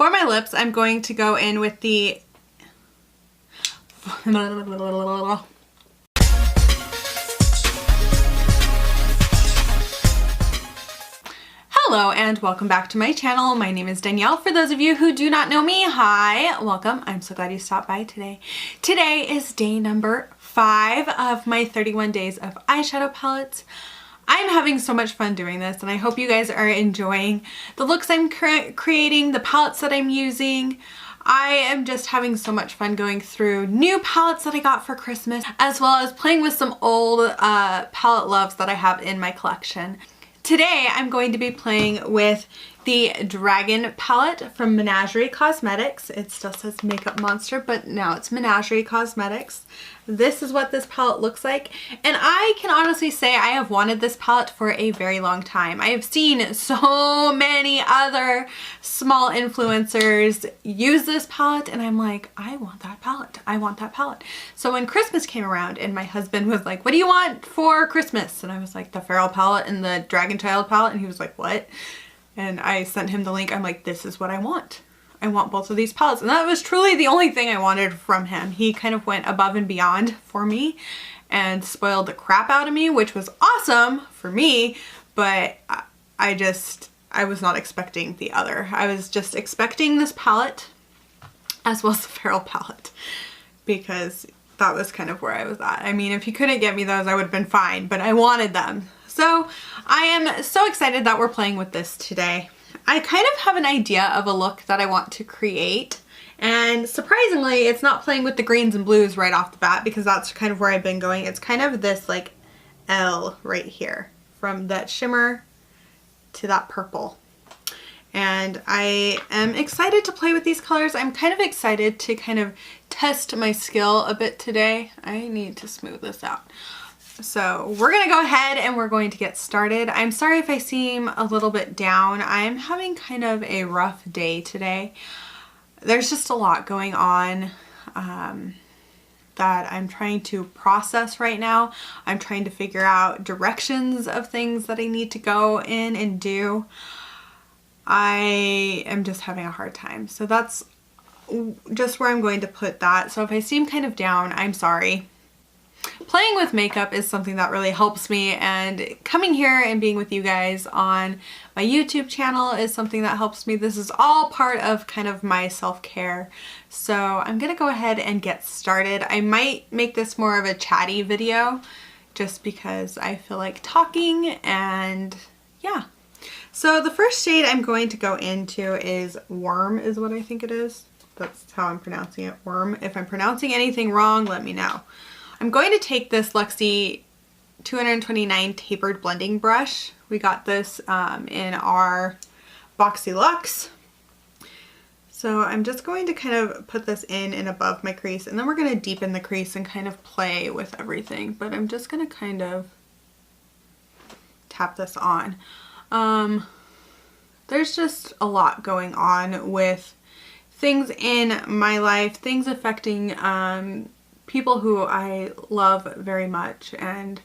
For my lips, I'm going to go in with the Hello and welcome back to my channel. My name is Danielle. For those of you who do not know me, hi, welcome. I'm so glad you stopped by today. Today is day number 5 of my 31 days of eyeshadow palettes. I'm having so much fun doing this and I hope you guys are enjoying the looks I'm creating, the palettes that I'm using. I am just having so much fun going through new palettes that I got for Christmas, as well as playing with some old palette loves that I have in my collection. Today I'm going to be playing with the Dragon palette from Menagerie Cosmetics. It still says Makeup Monster, but now it's Menagerie Cosmetics. This is what this palette looks like, and I can honestly say I have wanted this palette for a very long time. I have seen so many other small influencers use this palette and I'm like, I want that palette. I want that palette. So when Christmas came around and my husband was like, what do you want for Christmas? And I was like, the Feral palette and the Dragon Child palette, and he was like, what? And I sent him the link. I'm like, this is what I want. I want both of these palettes. And that was truly the only thing I wanted from him. He kind of went above and beyond for me and spoiled the crap out of me, which was awesome for me, but I was not expecting the other. I was just expecting this palette as well as the Feral palette because that was kind of where I was at. I mean, if he couldn't get me those, I would have been fine, but I wanted them. So I am so excited that we're playing with this today. I kind of have an idea of a look that I want to create, and surprisingly it's not playing with the greens and blues right off the bat because that's kind of where I've been going. It's kind of this like L right here from that shimmer to that purple. And I am excited to play with these colors. I'm kind of excited to kind of test my skill a bit today. I need to smooth this out. So we're gonna go ahead and we're going to get started. I'm sorry if I seem a little bit down. I'm having kind of a rough day today. There's just a lot going on that I'm trying to process right now. I'm trying to figure out directions of things that I need to go in and do. I am just having a hard time. So that's just where I'm going to put that. So if I seem kind of down, I'm sorry. Playing with makeup is something that really helps me, and coming here and being with you guys on my YouTube channel is something that helps me. This is all part of kind of my self-care. So I'm gonna go ahead and get started. I might make this more of a chatty video just because I feel like talking, and yeah. So the first shade I'm going to go into is Wyrm, is what I think it is. That's how I'm pronouncing it, Wyrm. If I'm pronouncing anything wrong, let me know. I'm going to take this Luxie 229 tapered blending brush. We got this in our Boxy Luxe. So I'm just going to kind of put this in above my crease, and then we're going to deepen the crease and kind of play with everything. But I'm just going to kind of tap this on. There's just a lot going on with things in my life, things affecting people who I love very much, and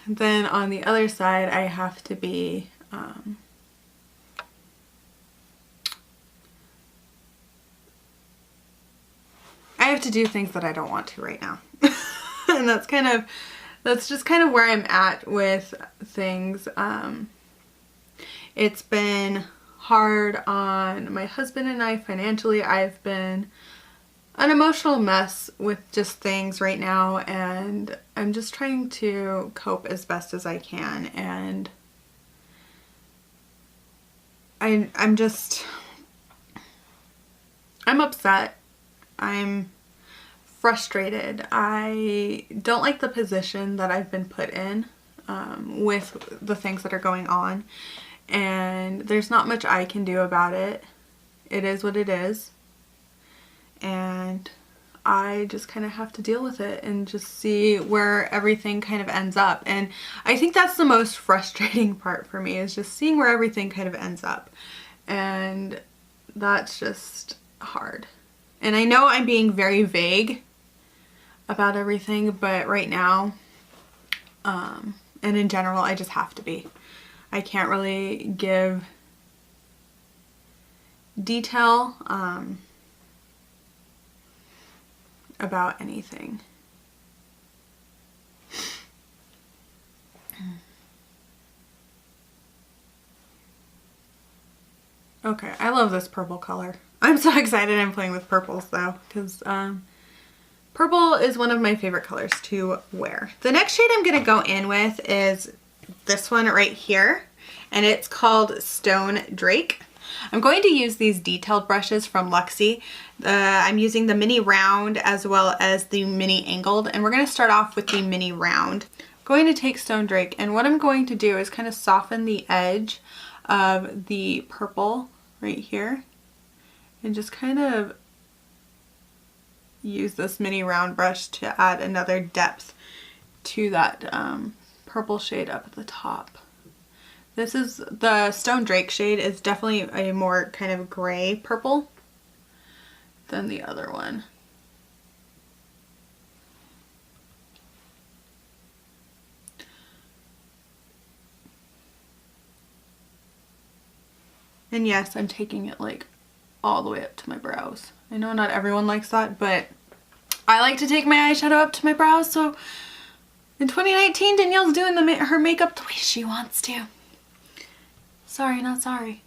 then on the other side I have to be I have to do things that I don't want to right now. And that's just kind of where I'm at with things. It's been hard on my husband and I financially. I've been an emotional mess with just things right now, and I'm just trying to cope as best as I can, and I'm upset. I'm frustrated. I don't like the position that I've been put in with the things that are going on, and there's not much I can do about it. It is what it is. And I just kind of have to deal with it and just see where everything kind of ends up. And I think that's the most frustrating part for me, is just seeing where everything kind of ends up. And that's just hard. And I know I'm being very vague about everything, but right now, and in general, I just have to be. I can't really give detail about anything. Okay, I love this purple color. I'm so excited I'm playing with purples though, because purple is one of my favorite colors to wear. The next shade I'm going to go in with is this one right here, and it's called Stone Drake. I'm going to use these detailed brushes from Luxie. I'm using the mini round as well as the mini angled, and we're going to start off with the mini round. I'm going to take Stone Drake, and what I'm going to do is kind of soften the edge of the purple right here and just kind of use this mini round brush to add another depth to that purple shade up at the top. This is the Stone Drake shade, is definitely a more kind of gray purple than the other one. And yes, I'm taking it like all the way up to my brows. I know not everyone likes that, but I like to take my eyeshadow up to my brows, so in 2019, Danielle's doing her makeup the way she wants to. Sorry, not sorry.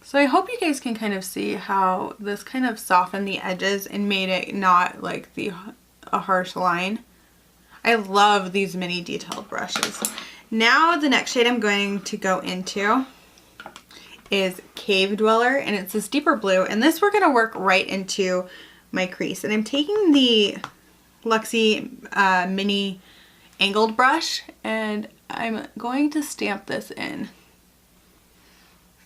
So I hope you guys can kind of see how this kind of softened the edges and made it not like a harsh line. I love these mini detailed brushes. Now the next shade I'm going to go into is Cave Dweller, and it's this deeper blue, and this we're going to work right into my crease. And I'm taking the Luxie mini angled brush, and I'm going to stamp this in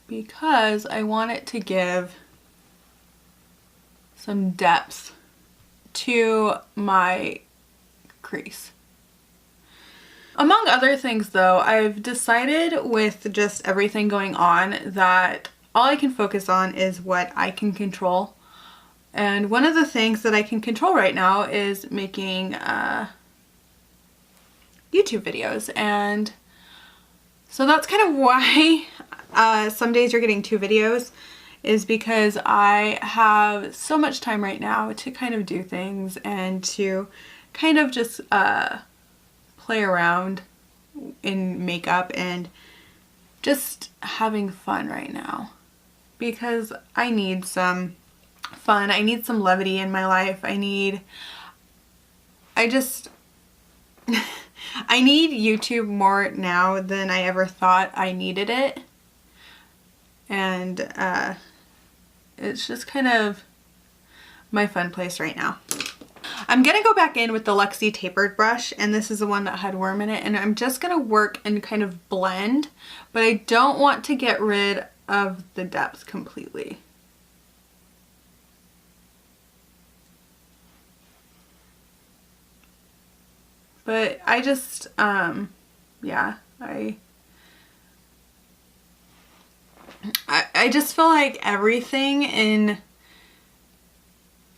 because I want it to give some depth to my crease. Among other things though, I've decided with just everything going on that all I can focus on is what I can control. And one of the things that I can control right now is making YouTube videos. And so that's kind of why some days you're getting 2 videos, is because I have so much time right now to kind of do things and to kind of just play around in makeup and just having fun right now, because I need some fun. I need some levity in my life. I need YouTube more now than I ever thought I needed it. And it's just kind of my fun place right now. I'm going to go back in with the Luxie tapered brush, and this is the one that had Wyrm in it, and I'm just going to work and kind of blend, but I don't want to get rid of the depth completely. But I just, yeah, I just feel like everything in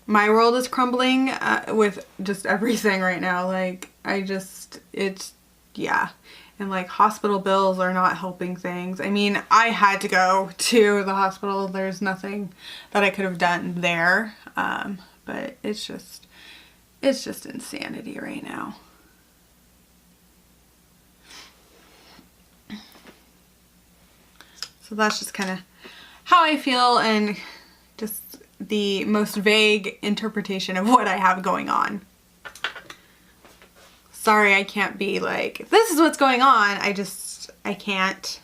my world is crumbling with just everything right now. Like, yeah. And like hospital bills are not helping things. I mean, I had to go to the hospital. There's nothing that I could have done there. But it's just insanity right now. So that's just kind of how I feel, and just the most vague interpretation of what I have going on. Sorry, I can't be like, this is what's going on. I can't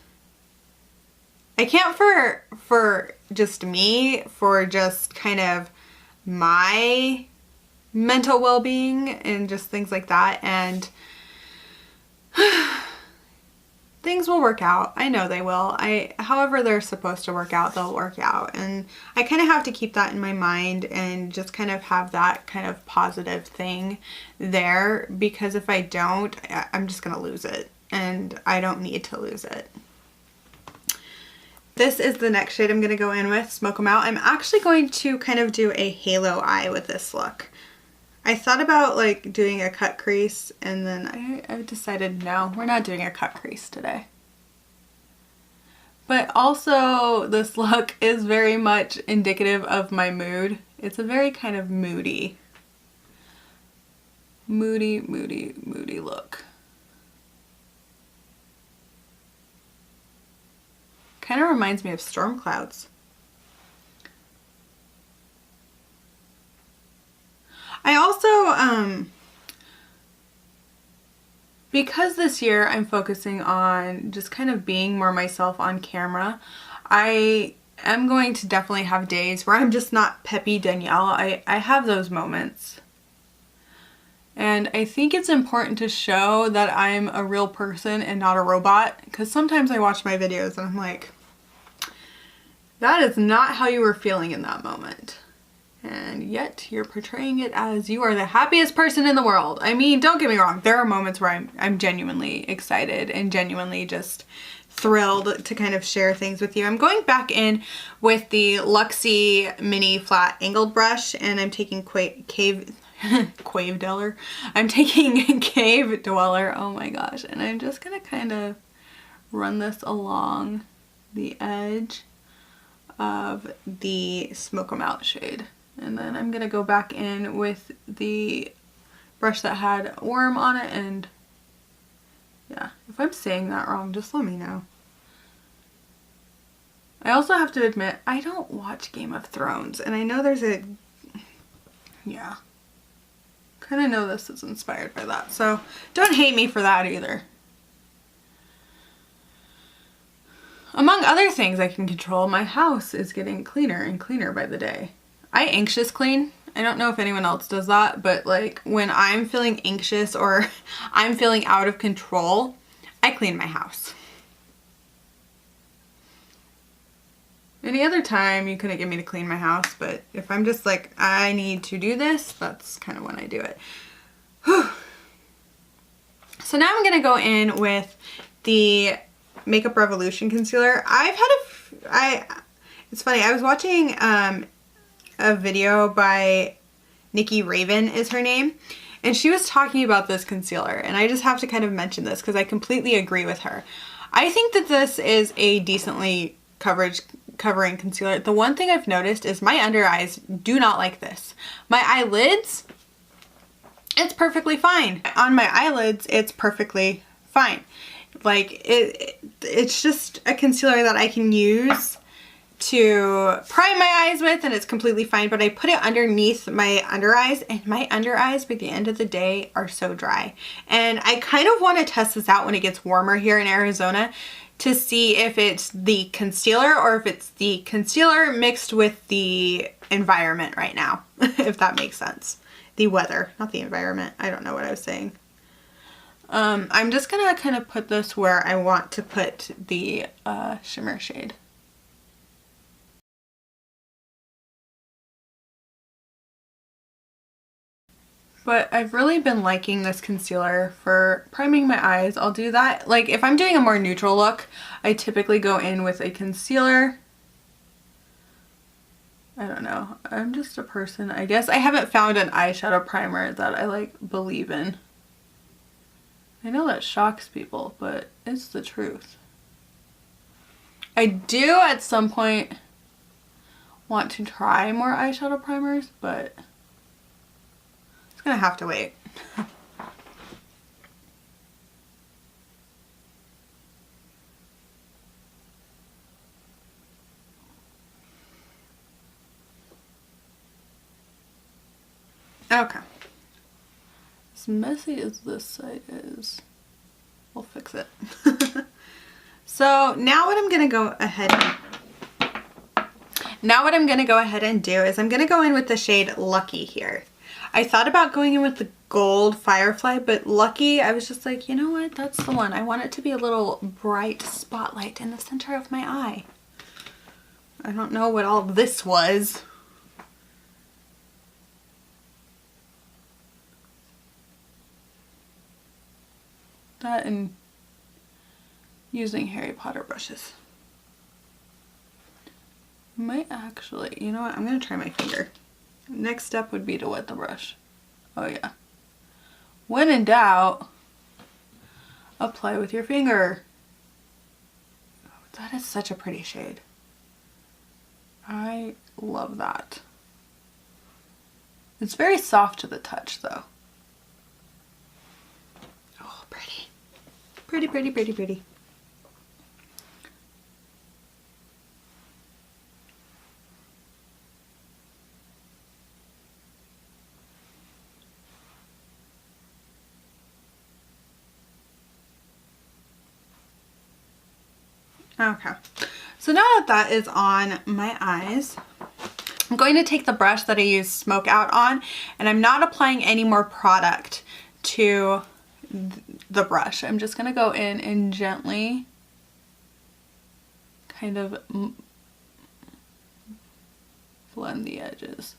for just me, for just kind of my mental well-being and just things like that. And things will work out. I know they will. However they're supposed to work out, they'll work out. And I kind of have to keep that in my mind and just kind of have that kind of positive thing there, because if I don't, I'm just going to lose it, and I don't need to lose it. This is the next shade I'm going to go in with, Smoke 'Em Out. I'm actually going to kind of do a halo eye with this look. I thought about like doing a cut crease, and then I decided no, we're not doing a cut crease today. but also this look is very much indicative of my mood. It's a very kind of moody look. Kind of reminds me of storm clouds. I also, because this year I'm focusing on just kind of being more myself on camera, I am going to definitely have days where I'm just not peppy Danielle. I have those moments. And I think it's important to show that I'm a real person and not a robot, because sometimes I watch my videos and I'm like, that is not how you were feeling in that moment. And yet you're portraying it as you are the happiest person in the world. I mean, don't get me wrong. There are moments where I'm genuinely excited and genuinely just thrilled to kind of share things with you. I'm going back in with the Luxie mini flat angled brush, and I'm taking Cave Dweller. I'm taking Cave Dweller. Oh my gosh. And I'm just going to kind of run this along the edge of the Smoke 'em Out shade. And then I'm going to go back in with the brush that had Wyrm on it, and yeah, if I'm saying that wrong, just let me know. I also have to admit, I don't watch Game of Thrones, and I know there's a, yeah, kind of know this is inspired by that, so don't hate me for that either. Among other things I can control, my house is getting cleaner and cleaner by the day. I anxious clean. I don't know if anyone else does that, but like when I'm feeling anxious or I'm feeling out of control, I clean my house. Any other time you couldn't get me to clean my house, but if I'm just like, I need to do this, that's kind of when I do it. Whew. So now I'm going to go in with the Makeup Revolution concealer. It's funny, I was watching a video by Nikki Raven is her name, and she was talking about this concealer, and I just have to kind of mention this because I completely agree with her. I think that this is a decently covering concealer. The one thing I've noticed is my under eyes do not like this. My eyelids, it's perfectly fine. On my eyelids, it's perfectly fine. Like it's just a concealer that I can use to prime my eyes with, and it's completely fine, but I put it underneath my under eyes, and my under eyes by the end of the day are so dry. And I kind of want to test this out when it gets warmer here in Arizona to see if it's the concealer or if it's the concealer mixed with the environment right now, if that makes sense. The weather, not the environment. I don't know what I was saying. I'm just gonna kind of put this where I want to put the shimmer shade. But I've really been liking this concealer for priming my eyes. I'll do that. Like if I'm doing a more neutral look, I typically go in with a concealer. I don't know. I'm just a person, I guess. I haven't found an eyeshadow primer that I like believe in. I know that shocks people, but it's the truth. I do at some point want to try more eyeshadow primers, but it's gonna have to wait. Okay. As messy as this side is, we'll fix it. So now what I'm gonna go ahead and do is I'm gonna go in with the shade Lucky here. I thought about going in with the gold Firefly, but Lucky, I was just like, you know what? That's the one. I want it to be a little bright spotlight in the center of my eye. I don't know what all this was. That and using Harry Potter brushes. Might actually, you know what? I'm going to try my finger. Next step would be to wet the brush. Oh yeah. When in doubt, apply with your finger. That is such a pretty shade. I love that. It's very soft to the touch though. Oh, pretty. Pretty, pretty, pretty, pretty. Okay, so now that that is on my eyes, I'm going to take the brush that I used Smoke Out on, and I'm not applying any more product to the brush. I'm just going to go in and gently kind of blend the edges.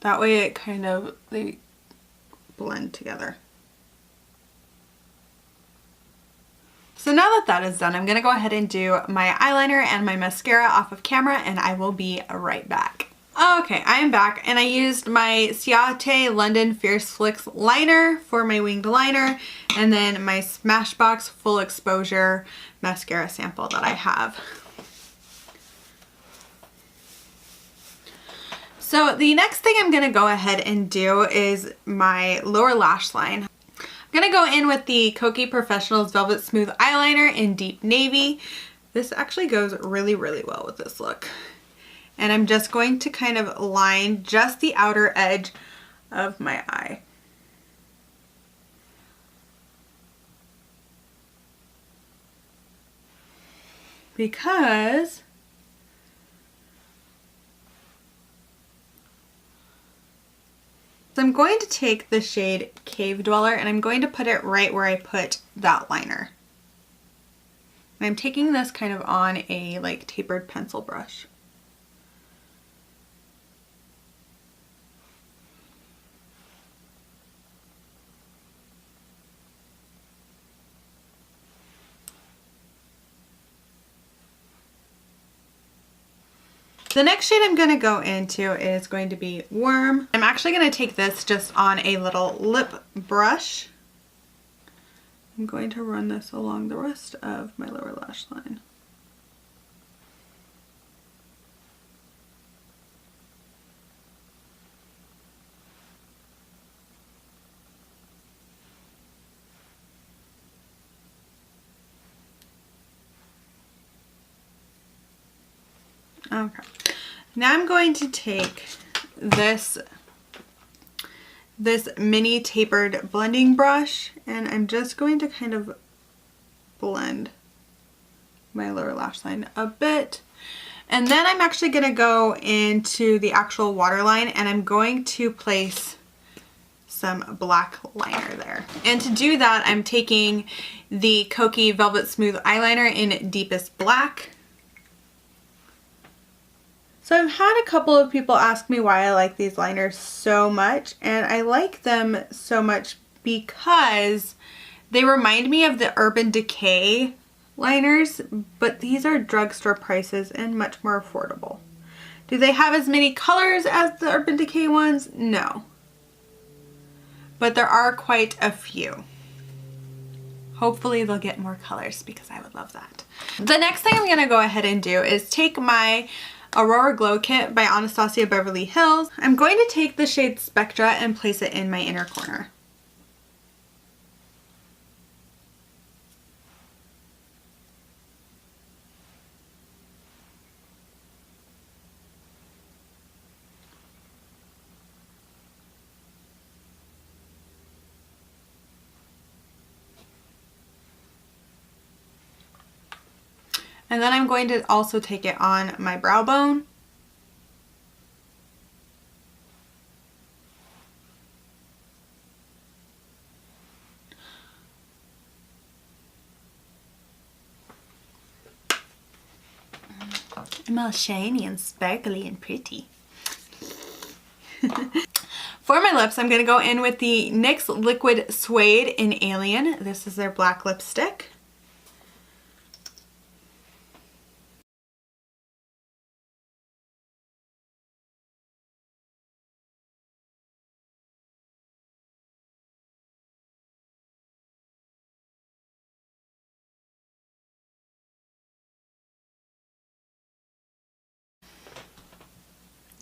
That way it kind of, they blend together. So now that that is done, I'm going to go ahead and do my eyeliner and my mascara off of camera, and I will be right back. Okay, I am back, and I used my Ciate London Fierce Flicks liner for my winged liner, and then my Smashbox Full Exposure mascara sample that I have. So the next thing I'm going to go ahead and do is my lower lash line. I'm going to go in with the Kokie Professionals Velvet Smooth Eyeliner in Deep Navy. This actually goes really, really well with this look. And I'm just going to kind of line just the outer edge of my eye. Because so I'm going to take the shade Cave Dweller, and I'm going to put it right where I put that liner. And I'm taking this kind of on a like tapered pencil brush. The next shade I'm going to go into is going to be Wyrm. I'm actually going to take this just on a little lip brush. I'm going to run this along the rest of my lower lash line. Okay, now I'm going to take this mini tapered blending brush, and I'm just going to kind of blend my lower lash line a bit. And then I'm actually going to go into the actual waterline, and I'm going to place some black liner there. And to do that, I'm taking the Kokie Velvet Smooth Eyeliner in Deepest Black. So I've had a couple of people ask me why I like these liners so much, and I like them so much because they remind me of the Urban Decay liners, but these are drugstore prices and much more affordable. Do they have as many colors as the Urban Decay ones? No. But there are quite a few. Hopefully they'll get more colors because I would love that. The next thing I'm going to go ahead and do is take my Aurora Glow Kit by Anastasia Beverly Hills. I'm going to take the shade Spectra and place it in my inner corner. And then I'm going to also take it on my brow bone. I'm all shiny and sparkly and pretty. For my lips, I'm going to go in with the NYX Liquid Suede in Alien. This is their black lipstick.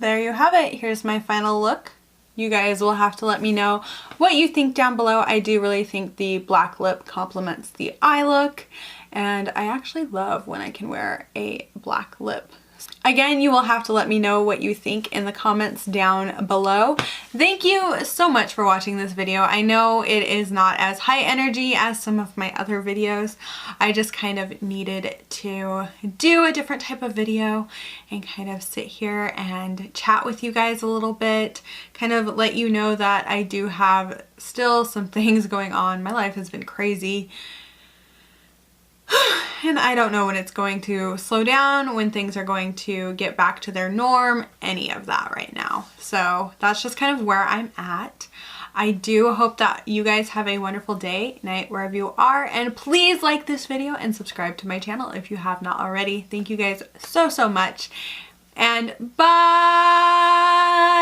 there you have it. Here's my final look. You guys will have to let me know what you think down below. I do really think the black lip complements the eye look, and I actually love when I can wear a black lip. Again, you will have to let me know what you think in the comments down below. Thank you so much for watching this video. I know it is not as high energy as some of my other videos. I just kind of needed to do a different type of video and kind of sit here and chat with you guys a little bit, kind of let you know that I do have still some things going on. My life has been crazy. And I don't know when it's going to slow down, when things are going to get back to their norm, any of that right now. So that's just kind of where I'm at. I do hope that you guys have a wonderful day, night, wherever you are. And please like this video and subscribe to my channel if you have not already. Thank you guys so, so much. And bye!